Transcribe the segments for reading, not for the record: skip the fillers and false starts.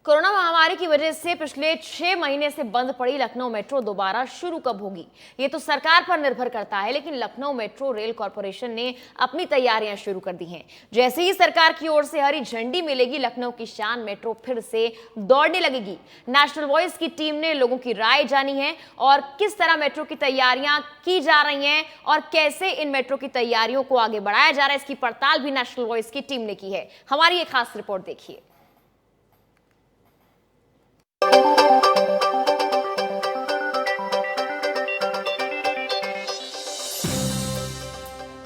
Corona महामारी की वजह से पिछले 6 महीने से बंद पड़ी लखनऊ मेट्रो दोबारा शुरू कब होगी, ये तो सरकार पर निर्भर करता है। लेकिन लखनऊ मेट्रो रेल कॉरपोरेशन ने अपनी तैयारियां शुरू कर दी हैं। जैसे ही सरकार की ओर से हरी झंडी मिलेगी, लखनऊ की शान मेट्रो फिर से दौड़ने लगेगी। नेशनल वॉइस की टीम ने लोगों की राय जानी है और किस तरह मेट्रो की तैयारियां की जा रही हैं और कैसे इन मेट्रो की तैयारियों को आगे बढ़ाया जा रहा है, इसकी पड़ताल भी नेशनल वॉइस की टीम ने की है। हमारी एक खास रिपोर्ट देखिए।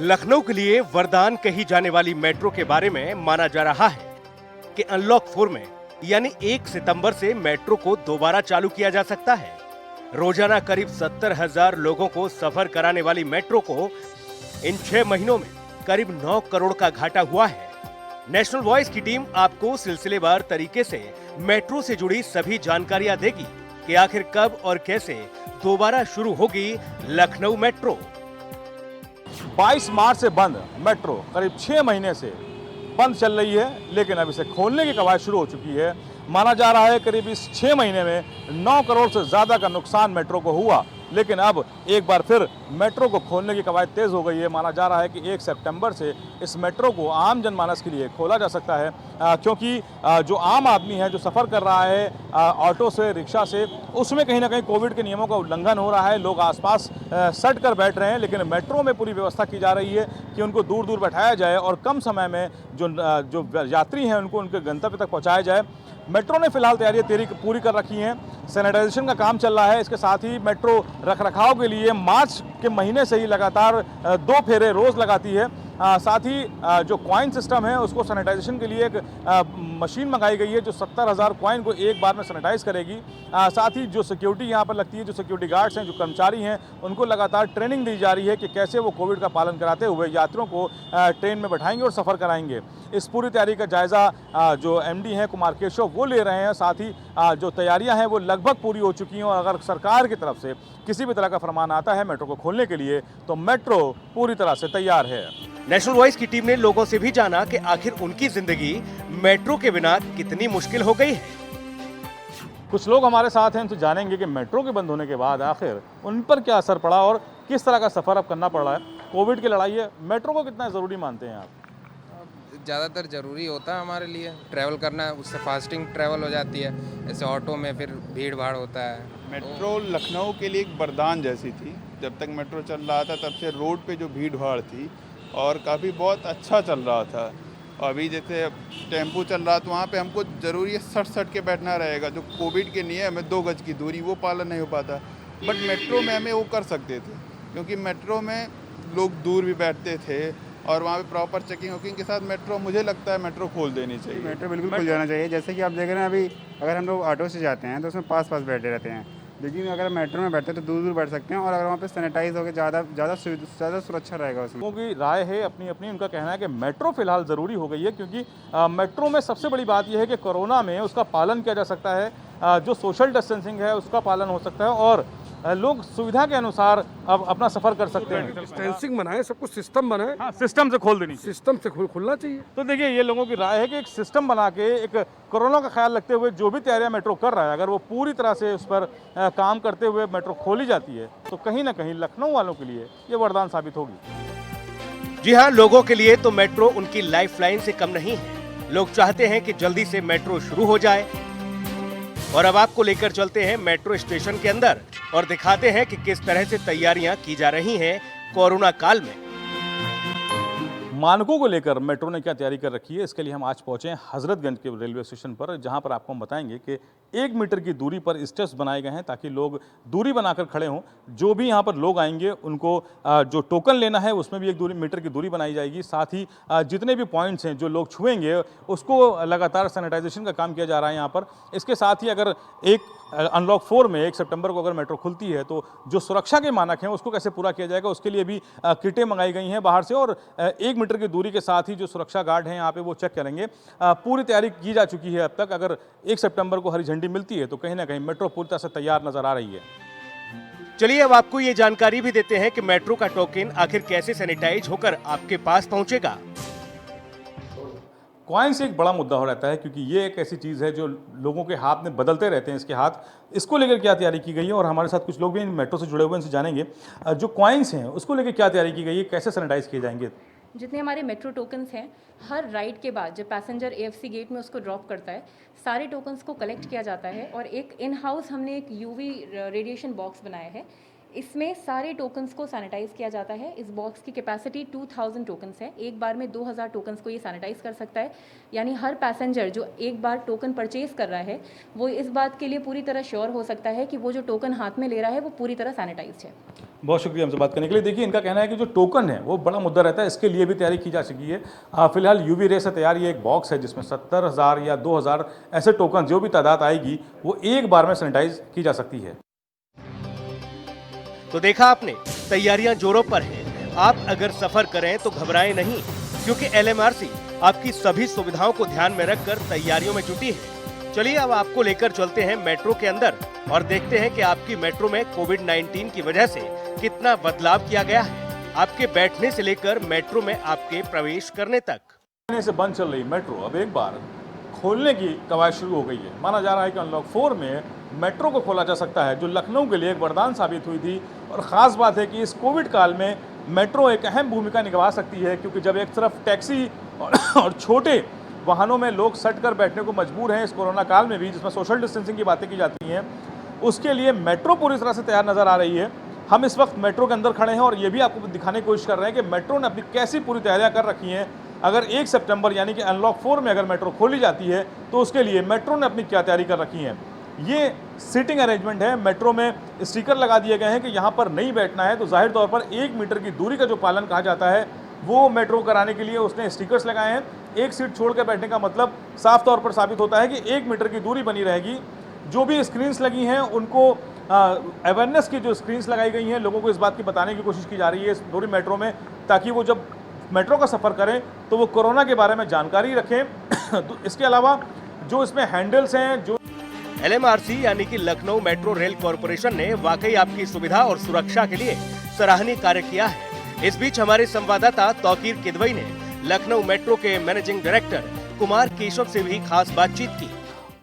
लखनऊ के लिए वरदान कही जाने वाली मेट्रो के बारे में माना जा रहा है कि अनलॉक 4 में यानी 1 सितंबर से मेट्रो को दोबारा चालू किया जा सकता है। रोजाना करीब 70,000 लोगों को सफर कराने वाली मेट्रो को इन 6 महीनों में करीब 9 करोड़ का घाटा हुआ है। नेशनल वॉइस की टीम आपको सिलसिलेवार तरीके से मेट्रो से जुड़ी सभी जानकारियां देगी कि आखिर कब और कैसे दोबारा शुरू होगी लखनऊ मेट्रो। 22 मार्च से बंद मेट्रो करीब 6 महीने से बंद चल रही है, लेकिन अब इसे खोलने की कवायद शुरू हो चुकी है। माना जा रहा है करीब इस 6 महीने में 9 करोड़ से ज़्यादा का नुकसान मेट्रो को हुआ, लेकिन अब एक बार फिर मेट्रो को खोलने की कवायद तेज़ हो गई है। माना जा रहा है कि 1 सितंबर से इस मेट्रो को आम जनमानस के लिए खोला जा सकता है, क्योंकि जो आम आदमी है जो सफ़र कर रहा है ऑटो से, रिक्शा से, उसमें कहीं ना कहीं कोविड के नियमों का उल्लंघन हो रहा है। लोग आसपास सट कर बैठ रहे हैं, लेकिन मेट्रो में पूरी व्यवस्था की जा रही है कि उनको दूर दूर बैठाया जाए और कम समय में जो यात्री हैं उनको उनके गंतव्य तक पहुँचाया जाए। मेट्रो ने फिलहाल तैयारियां पूरी कर रखी हैं। सैनिटाइजेशन का काम चल रहा है। इसके साथ ही मेट्रो रखरखाव के लिए मार्च के महीने से ही लगातार 2 फेरे रोज लगाती है। साथ ही जो कॉइन सिस्टम है उसको सैनिटाइजेशन के लिए एक मशीन मंगाई गई है जो 70,000 कॉइन को एक बार में सैनिटाइज करेगी। साथ ही जो सिक्योरिटी यहाँ पर लगती है, जो सिक्योरिटी गार्ड्स हैं, जो कर्मचारी हैं, उनको लगातार ट्रेनिंग दी जा रही है कि कैसे वो कोविड का पालन कराते हुए यात्रियों को ट्रेन में बैठाएंगे और सफ़र कराएंगे। इस पूरी तैयारी का जायज़ा जो एमडी हैं कुमार केशव वो ले रहे हैं। साथ ही जो तैयारियां हैं वो लगभग पूरी हो चुकी हैं और अगर सरकार की तरफ से किसी भी तरह का फरमान आता है मेट्रो को खोलने के लिए तो मेट्रो पूरी तरह से तैयार है। नेशनल वॉइस की टीम ने लोगों से भी जाना कि आखिर उनकी जिंदगी मेट्रो के बिना कितनी मुश्किल हो गई है। कुछ लोग हमारे साथ हैं, उनसे जानेंगे कि मेट्रो के बंद होने के बाद आखिर उन पर क्या असर पड़ा और किस तरह का सफ़र अब करना पड़ रहा है। कोविड की लड़ाई है, मेट्रो को कितना ज़रूरी मानते हैं आप? ज़्यादातर ज़रूरी होता है हमारे लिए ट्रैवल करना, उससे फास्टिंग ट्रैवल हो जाती है। जैसे ऑटो में फिर भीड़ भाड़ होता है। मेट्रो लखनऊ के लिए एक वरदान जैसी थी। जब तक मेट्रो चल रहा था तब से रोड पे जो भीड़ भाड़ थी और काफ़ी बहुत अच्छा चल रहा था। अभी जैसे टेम्पो चल रहा तो वहाँ पे हमको ज़रूरी है सट के बैठना रहेगा। जो कोविड के नियम है 2 गज की दूरी वो पालन नहीं हो पाता, बट मेट्रो में हमें वो कर सकते थे, क्योंकि मेट्रो में लोग दूर भी बैठते थे और वहाँ पे प्रॉपर चेकिंग के साथ मेट्रो, मुझे लगता है मेट्रो खोल देनी चाहिए। मेट्रो बिल्कुल खुल जाना चाहिए। जैसे कि आप देख रहे हैं अभी अगर हम लोग ऑटो से जाते हैं तो उसमें पास बैठे रहते हैं, लेकिन अगर मेट्रो में बैठते हैं तो दूर दूर बैठ सकते हैं और अगर वहाँ पे सैनिटाइज होकर ज़्यादा सुरक्षा रहेगा उसमें। लोगों की राय है अपनी अपनी। उनका कहना है कि मेट्रो फिलहाल ज़रूरी हो गई है, क्योंकि मेट्रो में सबसे बड़ी बात यह है कि कोरोना में उसका पालन किया जा सकता है, जो सोशल डिस्टेंसिंग है उसका पालन हो सकता है और लोग सुविधा के अनुसार अब अपना सफ़र कर सकते हैं। डिस्टेंसिंग बनाए, सब कुछ सिस्टम बनाए। हाँ, सिस्टम से खोल देनी चाहिए। सिस्टम से खुलना चाहिए। तो देखिए ये लोगों की राय है कि एक सिस्टम बना के एक कोरोना का ख्याल रखते हुए जो भी तैयारियां मेट्रो कर रहा है, अगर वो पूरी तरह से उस पर काम करते हुए मेट्रो खोली जाती है तो कहीं ना कहीं लखनऊ वालों के लिए ये वरदान साबित होगी। जी हाँ, लोगों के लिए तो मेट्रो उनकी लाइफलाइन से कम नहीं है। लोग चाहते हैं कि जल्दी से मेट्रो शुरू हो जाए और अब आपको लेकर चलते हैं मेट्रो स्टेशन के अंदर और दिखाते हैं कि किस तरह से तैयारियां की जा रही हैं कोरोना काल में। मानकों को लेकर मेट्रो ने क्या तैयारी कर रखी है, इसके लिए हम आज पहुंचे हैं हजरतगंज के रेलवे स्टेशन पर, जहां पर आपको हम बताएंगे कि 1 मीटर की दूरी पर स्टेप्स बनाए गए हैं ताकि लोग दूरी बनाकर खड़े हों। जो भी यहां पर लोग आएंगे उनको जो टोकन लेना है उसमें भी 1 मीटर की दूरी बनाई जाएगी। साथ ही जितने भी पॉइंट्स हैं जो लोग छुएंगे उसको लगातार सैनिटाइजेशन का काम किया जा रहा है यहाँ पर। इसके साथ ही अगर अनलॉक 4 में 1 सितंबर को अगर मेट्रो खुलती है तो जो सुरक्षा के मानक हैं उसको कैसे पूरा किया जाएगा, उसके लिए भी किटें मंगाई गई हैं बाहर से और 1 मीटर की दूरी के साथ ही जो सुरक्षा गार्ड हैं यहाँ पे वो चेक करेंगे। पूरी तैयारी की जा चुकी है अब तक। अगर 1 सितंबर को हरी झंडी मिलती है तो कहीं ना कहीं मेट्रो पूरी तरह से तैयार नजर आ रही है। चलिए अब आपको ये जानकारी भी देते हैं कि मेट्रो का टोकन आखिर कैसे सैनिटाइज होकर आपके पास पहुंचेगा। कॉइन्स एक बड़ा मुद्दा हो रहता है, क्योंकि ये एक ऐसी चीज़ है जो लोगों के हाथ में बदलते रहते हैं इसके हाथ। इसको लेकर क्या तैयारी की गई है, और हमारे साथ कुछ लोग भी मेट्रो से जुड़े हुए हैं, इनसे जानेंगे जो कॉइन्स हैं उसको लेकर क्या तैयारी की गई है, कैसे सैनिटाइज किए जाएंगे। जितने हमारे मेट्रो टोकन्स हैं, हर राइड के बाद जब पैसेंजर एएफसी गेट में उसको ड्रॉप करता है, सारे टोकन्स को कलेक्ट किया जाता है और एक इन हाउस हमने एक यूवी रेडिएशन बॉक्स बनाया है। इसमें सारे टोकन्स को सैनिटाइज़ किया जाता है। इस बॉक्स की कैपेसिटी 2000 टोकन्स है। एक बार में 2000 टोकन्स को ये सैनिटाइज़ कर सकता है। यानी हर पैसेंजर जो एक बार टोकन परचेज़ कर रहा है वो इस बात के लिए पूरी तरह श्योर हो सकता है कि वो जो टोकन हाथ में ले रहा है वो पूरी तरह सैनिटाइज्ड है। बहुत शुक्रिया हमसे बात करने के लिए। देखिए, इनका कहना है कि जो टोकन है वो बड़ा मुद्दा रहता है, इसके लिए भी तैयारी की जा चुकी है। फिलहाल यूवी रे से तैयार ये एक बॉक्स है जिसमें 70,000 या 2000 ऐसे टोकन, जो भी तादाद आएगी वो एक बार में सैनिटाइज की जा सकती है। तो देखा आपने, तैयारियां जोरों पर हैं। आप अगर सफर करें तो घबराएं नहीं, क्योंकि LMRC आपकी सभी सुविधाओं को ध्यान में रखकर तैयारियों में जुटी है। चलिए अब आपको लेकर चलते हैं मेट्रो के अंदर और देखते हैं कि आपकी मेट्रो में कोविड-19 की वजह से कितना बदलाव किया गया है, आपके बैठने से लेकर मेट्रो में आपके प्रवेश करने तक। महीने से बंद चल रही मेट्रो अब एक बार खोलने की कवायद शुरू हो गई है। माना जा रहा है कि अनलॉक 4 में मेट्रो को खोला जा सकता है, जो लखनऊ के लिए एक वरदान साबित हुई थी। और ख़ास बात है कि इस कोविड काल में मेट्रो एक अहम भूमिका निभा सकती है, क्योंकि जब एक तरफ टैक्सी और छोटे वाहनों में लोग सट कर बैठने को मजबूर हैं इस कोरोना काल में भी, जिसमें सोशल डिस्टेंसिंग की बातें की जाती हैं, उसके लिए मेट्रो पूरी तरह से तैयार नज़र आ रही है। हम इस वक्त मेट्रो के अंदर खड़े हैं और ये भी आपको दिखाने की कोशिश कर रहे हैं कि मेट्रो ने अपनी कैसी पूरी तैयारियां कर रखी हैं। अगर 1 सितंबर यानी कि अनलॉक 4 में अगर मेट्रो खोली जाती है तो उसके लिए मेट्रो ने अपनी क्या तैयारी कर रखी है। ये सीटिंग अरेंजमेंट है। मेट्रो में स्टिकर लगा दिए गए हैं कि यहाँ पर नहीं बैठना है, तो जाहिर तौर पर 1 मीटर की दूरी का जो पालन कहा जाता है वो मेट्रो कराने के लिए उसने स्टिकर्स लगाए हैं। एक सीट छोड़ कर बैठने का मतलब साफ तौर पर साबित होता है कि 1 मीटर की दूरी बनी रहेगी। जो भी स्क्रीन्स लगी हैं उनको अवेयरनेस की जो स्क्रीन्स लगाई गई हैं, लोगों को इस बात की बताने की कोशिश की जा रही है इस पूरी मेट्रो में, ताकि वो जब मेट्रो का सफ़र करें तो वो कोरोना के बारे में जानकारी रखें। तो इसके अलावा जो इसमें हैंडल्स हैं, जो LMRC यानी कि लखनऊ मेट्रो रेल कॉरपोरेशन ने वाकई आपकी सुविधा और सुरक्षा के लिए सराहनीय कार्य किया है। इस बीच हमारे संवाददाता तौकीर किदवई ने लखनऊ मेट्रो के मैनेजिंग डायरेक्टर कुमार केशव से भी खास बातचीत की।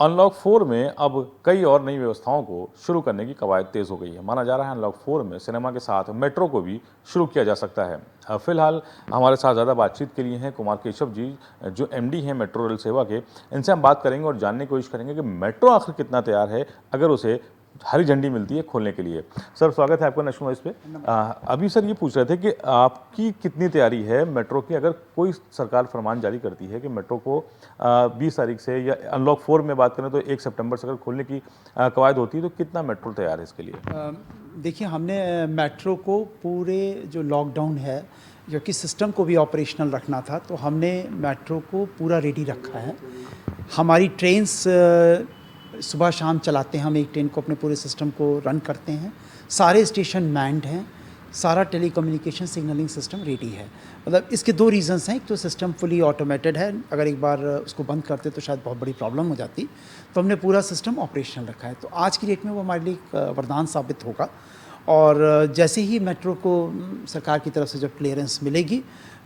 अनलॉक 4 में अब कई और नई व्यवस्थाओं को शुरू करने की कवायद तेज़ हो गई है। माना जा रहा है अनलॉक 4 में सिनेमा के साथ मेट्रो को भी शुरू किया जा सकता है। फिलहाल हमारे साथ ज़्यादा बातचीत के लिए हैं कुमार केशव जी, जो MD हैं मेट्रो रेल सेवा के। इनसे हम बात करेंगे और जानने की कोशिश करेंगे कि मेट्रो आखिर कितना तैयार है अगर उसे हरी झंडी मिलती है खोलने के लिए। सर, स्वागत है आपका नेशनल वॉइस पे। अभी सर ये पूछ रहे थे कि आपकी कितनी तैयारी है मेट्रो की, अगर कोई सरकार फरमान जारी करती है कि मेट्रो को 20 तारीख से, या अनलॉक 4 में बात करें तो 1 सितंबर से अगर खोलने की कवायद होती है, तो कितना मेट्रो तैयार है इसके लिए? देखिए, हमने मेट्रो को पूरे जो लॉकडाउन है, जो कि सिस्टम को भी ऑपरेशनल रखना था, तो हमने मेट्रो को पूरा रेडी रखा है। हमारी ट्रेन्स सुबह शाम चलाते हैं, हम एक ट्रेन को अपने पूरे सिस्टम को रन करते हैं। सारे स्टेशन मैन्ड हैं, सारा टेलीकम्युनिकेशन सिग्नलिंग सिस्टम रेडी है। मतलब इसके 2 रीज़न्स हैं। एक तो सिस्टम फुली ऑटोमेटेड है, अगर एक बार उसको बंद करते तो शायद बहुत बड़ी प्रॉब्लम हो जाती, तो हमने पूरा सिस्टम ऑपरेशनल रखा है। तो आज की डेट में वो हमारे लिए एक वरदान साबित होगा। और जैसे ही मेट्रो को सरकार की तरफ से जब क्लियरेंस मिलेगी,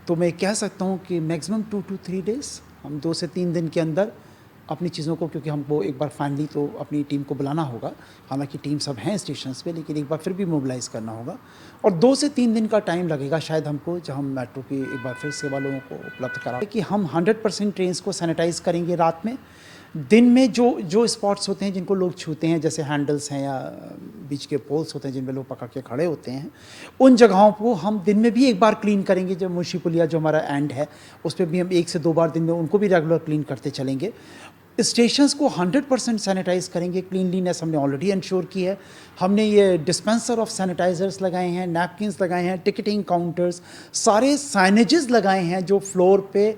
तो मैं कह सकता हूँ कि मैक्सिमम 2 to 3 डेज़, हम 2 से 3 दिन के अंदर अपनी चीज़ों को, क्योंकि हमको एक बार फाइनली तो अपनी टीम को बुलाना होगा, हालांकि टीम सब हैं स्टेशंस पे, लेकिन एक बार फिर भी मोबिलाइज करना होगा और 2 से 3 दिन का टाइम लगेगा शायद हमको, जब हम मेट्रो की एक बार फिर सेवा लोगों को उपलब्ध करा कि हम 100% ट्रेन्स को सैनिटाइज़ करेंगे रात में। दिन में जो स्पॉट्स होते हैं जिनको लोग छूते हैं, जैसे हैंडल्स हैं या बीच के पोल्स होते हैं जिनमें लोग पकड़ के खड़े होते हैं, उन जगहों को हम दिन में भी एक बार क्लीन करेंगे। जो मुंशी पुलिया जो हमारा एंड है, उस पर भी हम 1 से 2 बार दिन में उनको भी रेगुलर क्लीन करते चलेंगे। स्टेशंस को 100% सैनिटाइज करेंगे। क्लीनलीनेस हमने ऑलरेडी इंश्योर की है। हमने ये डिस्पेंसर ऑफ सैनिटाइजर्स लगाए हैं, नैपकिन्स लगाए हैं, टिकटिंग काउंटर्स, सारे साइनेजेस लगाए हैं जो फ्लोर पे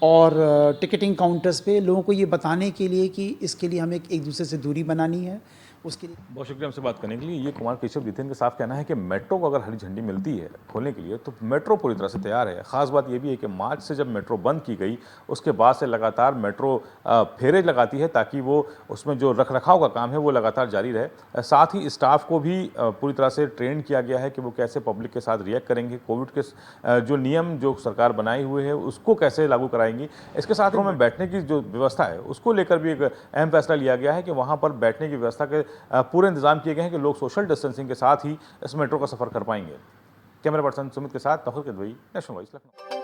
और टिकटिंग काउंटर्स पे, लोगों को ये बताने के लिए कि इसके लिए हमें एक दूसरे से दूरी बनानी है, उसके लिए बहुत शुक्रिया हमसे बात करने के लिए। ये कुमार केशव जी थे। इनका साफ कहना है कि मेट्रो को अगर हरी झंडी मिलती है खोलने के लिए तो मेट्रो पूरी तरह से तैयार है। खास बात ये भी है कि मार्च से जब मेट्रो बंद की गई उसके बाद से लगातार मेट्रो फेरे लगाती है ताकि वो उसमें जो रखरखाव का काम है वो लगातार जारी रहे। साथ ही स्टाफ को भी पूरी तरह से ट्रेन किया गया है कि वो कैसे पब्लिक के साथ रिएक्ट करेंगे, कोविड के जो नियम जो सरकार बनाए हुए है उसको कैसे लागू कराएंगी। इसके साथ ही में बैठने की जो व्यवस्था है उसको लेकर भी एक अहम फैसला लिया गया है कि वहाँ पर बैठने की व्यवस्था के पूरे इंतजाम किए गए हैं कि लोग सोशल डिस्टेंसिंग के साथ ही इस मेट्रो का सफर कर पाएंगे। कैमरा पर्सन सुमित के साथ तौफीक किदवई, नेशनल वॉइस, लखनऊ।